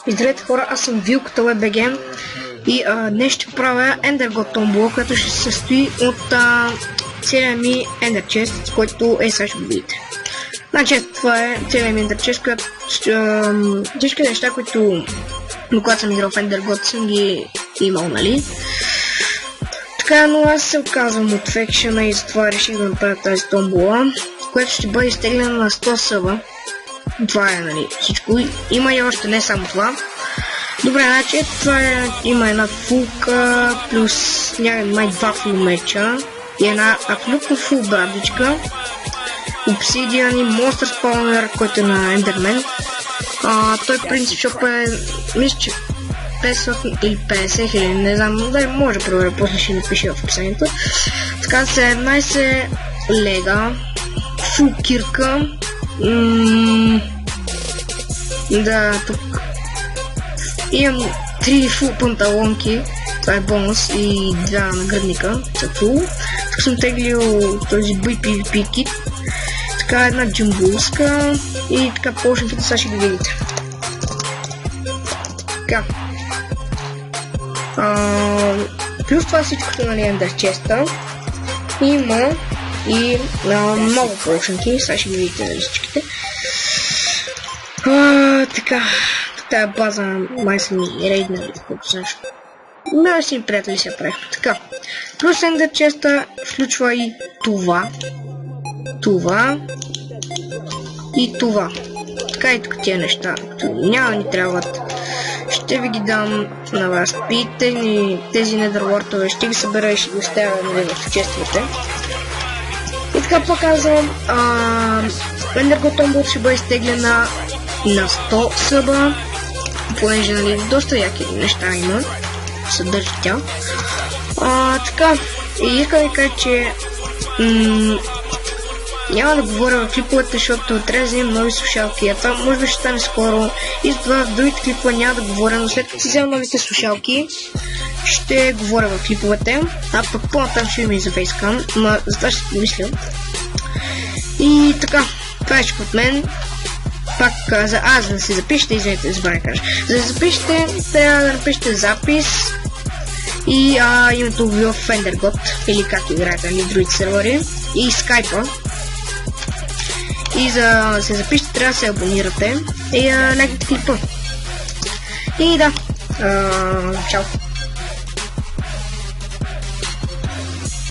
Здравейте хора, аз съм Вилката WebBG и днес ще правя EnderGod Tombola, което ще се състои от целия ми Ender Chest, който сега ще го видите. Значи това е целият ми Ender Chest, която всички неща, които когато съм играл в EnderGod съм ги имал, нали? Така, но аз се отказвам от фекшена и затова реших да направя тази томбола, която ще бъде изтеглена на 100 съба. Това е, нали, всичко. Има и още, не само това. Добре, значи това е, има една фулка, плюс май 2 фул меча и една абсолютно фул брадичка, обсидиан и монстър спаунер, който е на Ендермен. Той принцип шоп е, мисля, че 500 или 50 хиляди, не знам, да може да проверя, после ще напиша в описанието. Така, 17 лега, фул кирка, да, тук имам 3 фул панталонки, това е бонус, и 2 наградника, са фул. Тук съм теглил този PvP кит, така една джамбулска и така повече фита, сега ще ги видите. Така. Плюс това всичкото, нали, Ender Chest-а има и много полшенки, сега ще ги видите на листичките. Така, тая база май са ми рейднали, колко знаеш. Да, си приятели се прави. Така, плюс Ender Chest-а включва и това, и това. Така и тук тия неща, няма ни трябват. Ще ви ги дам на вас. Пийте ни тези недърлортове, ще ги събера и ще ги оставя в честовете. И така показвам, EnderGod Tombola ще бъде изтеглена на 100 съба, понеже, нали, доста яки неща има, съдържа тя. Така, и искам да ви кажа, че няма да говоря в клиповете, защото трябва да вземем нови слушалки, а това може би ще стане скоро и затова в другите клипове няма да говоря, но след като си взема новите слушалки ще говоря в клиповете, а пък по-натам ще има и за фейскам, но за това ще си помисля. И така, това е от мен. Пак за да се запишете, извинете, забравя да кажа. За да запишете, трябва да напишете запис и името ви в EnderGod, или както играете на другите сервери, и скайпа. И за да се запишете, трябва да се абонирате и лайкайте клипа. И да, чао!